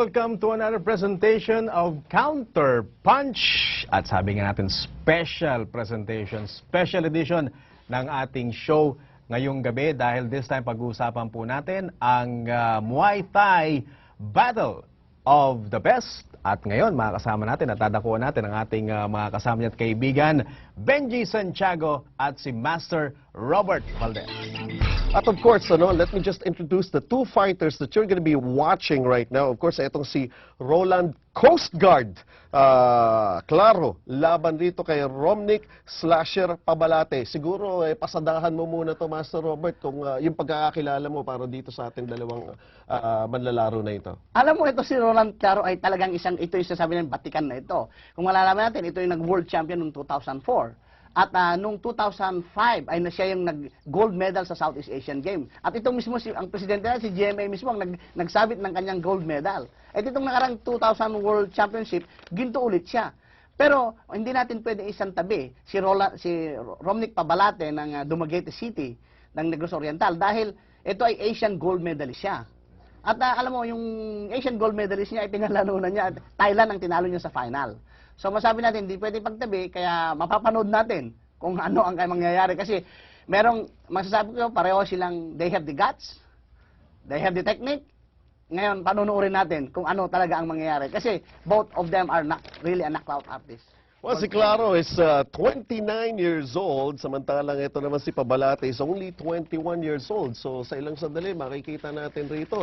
welcome to another presentation of Counter Punch. At sabi nga natin, special presentation, special edition ng ating show ngayong gabi dahil this time pag-uusapan po natin ang Muay Thai Battle of the Best. At ngayon, makakasama natin at tadakuan natin ang ating mga kasama niya at kaibigan, Benji Santiago at si Master Robert Valdez. At of course, let me just introduce the two fighters that you're going to be watching right now. Of course, itong si Roland Coast Guard Claro, laban rito kay Romnick Slasher Pabalate. Siguro, pasadahan mo muna to, Master Robert, kung yung pagkakakilala mo para dito sa ating dalawang manlalaro na ito. Alam mo, ito si Roland Claro ay talagang ito yung sasabi ng batikan na ito. Kung malalaman natin, ito yung nag-world champion noong 2004. At noong 2005 ay siya yung nag-gold medal sa Southeast Asian Games. At ito mismo, ang presidente na, si GMA mismo, ang nagsabit ng kanyang gold medal. At itong nakarang 2000 World Championship, ginto ulit siya. Pero hindi natin pwede isang tabi si Romnick Pabalate ng Dumaguete City, ng Negros Oriental, dahil ito ay Asian gold medalist siya. At alam mo, yung Asian gold medalist niya ay pinalanunan niya, Thailand ang tinalo niya sa final. So masabi natin, hindi pwede pagtabi, kaya mapapanood natin kung ano ang mangyayari. Kasi masasabi ko, pareho silang, they have the guts, they have the technique. Ngayon, panunuorin natin kung ano talaga ang mangyayari. Kasi both of them are not really a knockout artist. Well, si Claro is 29 years old, samantalang ito naman si Pabalate is only 21 years old. So sa ilang sandali, makikita natin rito,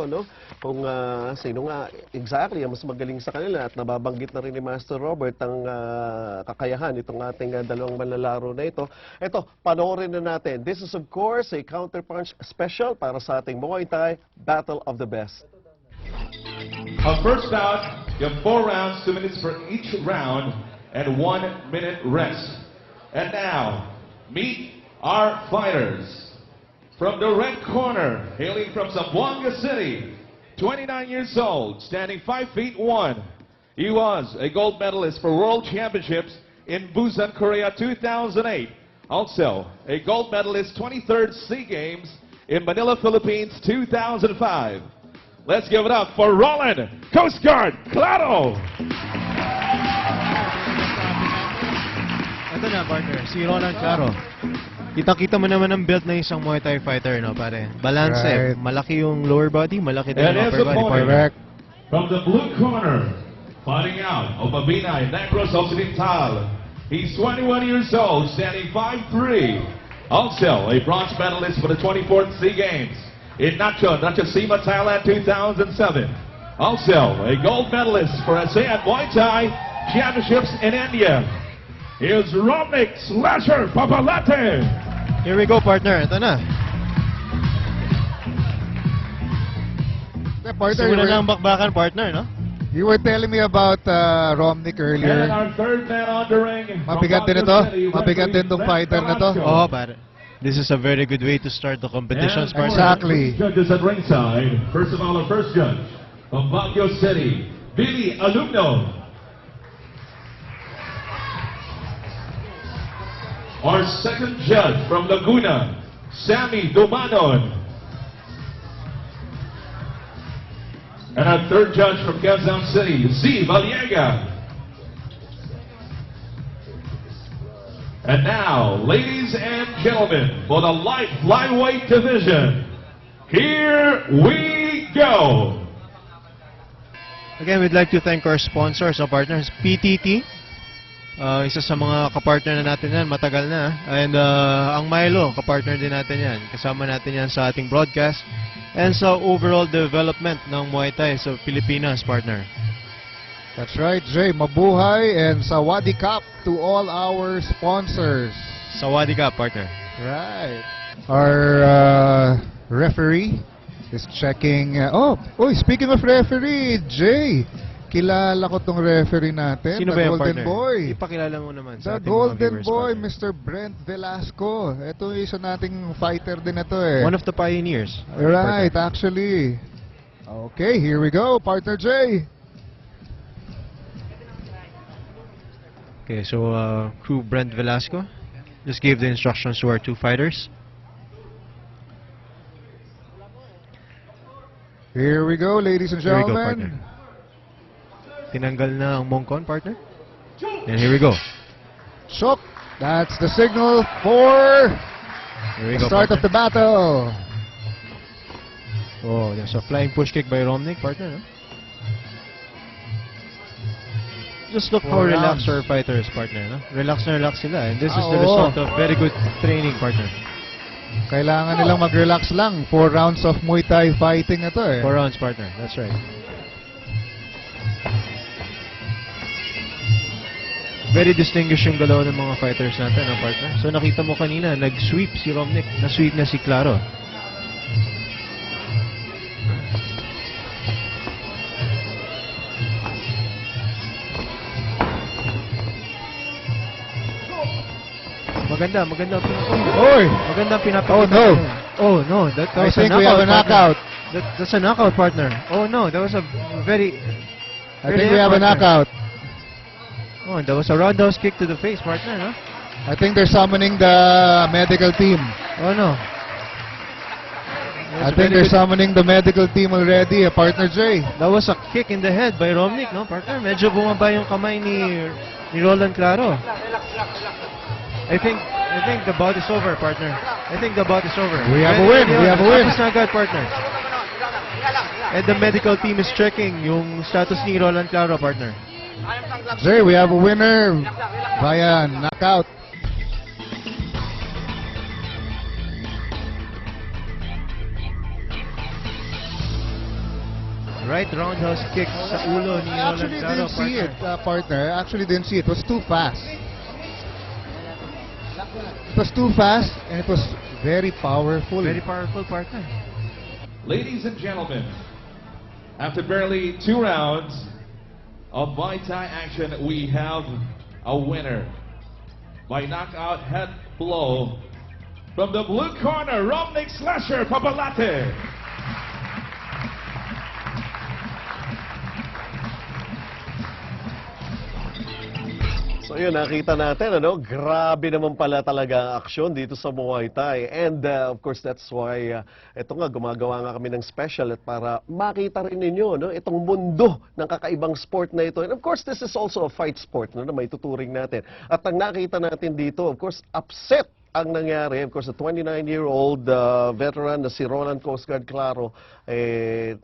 kung sino nga exactly ang mas magaling sa kanila. At nababanggit na rin ni Master Robert ang kakayahan itong ating dalawang manlalaro na ito. Ito, panoorin na natin. This is of course a Counter Punch special para sa ating Muay Thai Battle of the Best. First bout, you have 4 rounds, 2 minutes for each round, and 1 minute rest. And now, meet our fighters. From the red corner, hailing from Zamboanga City, 29 years old, standing 5 feet 1. He was a gold medalist for World Championships in Busan, Korea 2008. Also, a gold medalist 23rd SEA Games in Manila, Philippines 2005. Let's give it up for Roland Coast Guard Claro! Ito na, partner, si Roland Claro. Kita-kita mo naman ang build ng isang Muay Thai fighter, pare? Balance, right. Malaki yung lower body, malaki din yung upper body. Correct. From the blue corner, fighting out, Obabina, Negros Occidental. He's 21 years old, standing 5'3". Also, a bronze medalist for the 24th SEA Games in Nachosima, Thailand 2007. Also, a gold medalist for ASEAN Muay Thai Championships in India. Here's Romnick Slasher Pabalate. Here we go, partner. Ito na. Simula na ang bakbakan, partner, no? You were telling me about Romnick earlier. And our third man on the ring. Mabigat din ito. Mabigat din itong fighter na to. Oh, pare. This is a very good way to start the competitions, partner. Exactly. Judges at ringside. First of all, our first judge from Baguio City, Billy Alumno. Our second judge from Laguna, Sammy Dumanon. And our third judge from Quezon City, Z. Valiega. And now, ladies and gentlemen, for the light flyweight division, here we go. Again, we'd like to thank our sponsors, our partners, PTT. Isa sa mga kapartner na natin yan, matagal na. And ang Milo, kapartner din natin yan. Kasama natin yan sa ating broadcast and sa overall development ng Muay Thai sa Pilipinas, partner. That's right, Jay. Mabuhay and Sawadee Cup to all our sponsors. Sawadee Cup, partner. Right. Our referee is checking. Speaking of referee, Jay. Kilala ko tong referee natin. Sino ba yung Golden partner? Boy. Ipakilala mo naman sa The ating Golden mga viewers, Boy, partner. Mr. Brent Velasco. Ito isa nating fighter din ito eh. One of the pioneers. Right, partner. actually. Okay, here we go, partner Jay. Okay, so crew Brent Velasco just gave the instructions to our two fighters. Here we go, ladies and Here we go, gentlemen. partner. tinanggal na ang Mongkon, partner. And here we go. Shook. That's the signal for Here we the go, start of partner. the battle. Oh, there's a flying push kick by Romnick, partner. No? Just look how 4 relaxed rounds. our fighters, partner. No? Relax na relax sila. And this is the Oo. result of very good training, partner. Kailangan nilang mag-relax lang. 4 rounds of Muay Thai fighting na to eh. 4 rounds, partner. That's right. Very distinguished yung galaw ng mga fighters natin, no, partner? So nakita mo kanina, nag-sweep si Romnick. Na-sweep na si Claro. Maganda. Oy! Maganda ang pinapakita. Oh, no. Oh, no. That I was a think we have a knockout, knockout. partner. That's a knockout, partner. Oh, no. That was a very... I think we have a knockout. Oh, that was a roundhouse kick to the face, partner, no? I think they're summoning the medical team. Oh, no. I think they're summoning the medical team already, partner Jay. That was a kick in the head by Romnick, no, partner? Medyo bumaba yung kamay ni Roland Claro. I think the bout is over, partner. I think the bout is over. We have a win. We have a win. Tapos na agad, partner. And the medical team is checking yung status ni Roland Claro, partner. Jay, we have a winner via knockout. Right roundhouse kick sa ulo ni I Roland actually Claro, didn't see partner. it, partner. I actually didn't see it. It was too fast. It was too fast and it was very powerful. Very powerful, partner. Ladies and gentlemen, after barely 2 rounds of Muay Thai action, we have a winner by knockout head blow from the blue corner, Romnick Slasher Pabalate. So yun, nakita natin, ano, grabe naman pala talaga ang aksyon dito sa Muay Thai. And of course, that's why, ito nga, gumagawa nga kami ng special at para makita rin ninyo, no, itong mundo ng kakaibang sport na ito. And of course, this is also a fight sport, no, na may tuturing natin. At ang nakita natin dito, of course, upset ang nangyari. Of course, a 29-year-old veteran na si Roland Coast Guard Claro,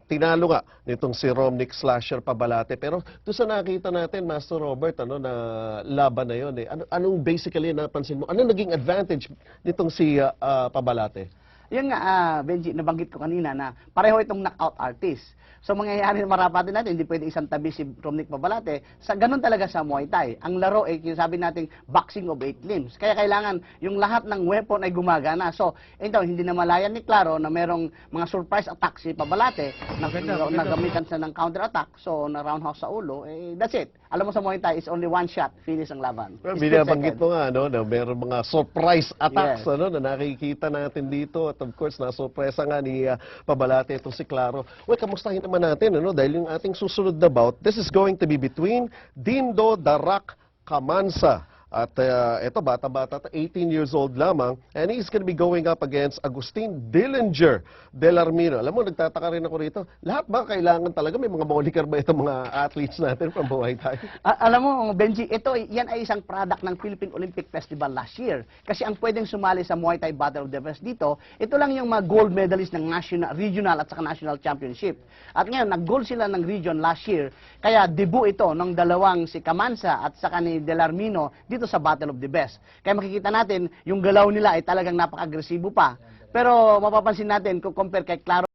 tinalo nga nitong si Romnick Slasher Pabalate. Pero doon sa nakita natin, Master Robert, ano, na laban na yun, anong basically napansin mo? Anong naging advantage nitong si Pabalate? Yun nga, Benji, nabanggit ko kanina na pareho itong knockout artist. So mangyayari na marapatin natin, hindi pwede isang tabi si Romnick Pabalate. Ganun talaga sa Muay Thai. Ang laro ay sabi nating boxing of 8 limbs. Kaya kailangan yung lahat ng weapon ay gumagana. So, ito, hindi na malayan ni Claro na merong mga surprise attack si Pabalate na Maganda. nagamitan siya ng counter attack. So, na roundhouse sa ulo, that's it. Alam mo sa Muay Thai, is only one shot, finish ang laban. Split Binabanggit second. mo nga, no, na meron mga surprise attacks, Yes. ano, na nakikita natin dito. At of course, nasurpresa nga ni Pabalate itong si Claro. Well, kamustahin naman natin, ano, dahil yung ating susunod na bout, this is going to be between Dindo Darak Camansa. At ito, bata-bata, 18 years old lamang. And he's going to be going up against Agustin Dillinger del Armino. Alam mo, nagtataka rin ako rito. Lahat ba kailangan talaga? May mga moniker ba itong mga athletes natin from Muay Thai? Alam mo, Benji, yan ay isang product ng Philippine Olympic Festival last year. Kasi ang pwedeng sumali sa Muay Thai Battle of the Best dito, ito lang yung mga gold medalist ng national, regional at saka national championship. At ngayon, nag-gold sila ng region last year. Kaya debut ito ng dalawang si Camansa at saka ni Del Armino dito sa Battle of the Best. Kaya makikita natin, yung galaw nila ay talagang napaka-agresibo pa. Pero mapapansin natin, kung compare kay Claro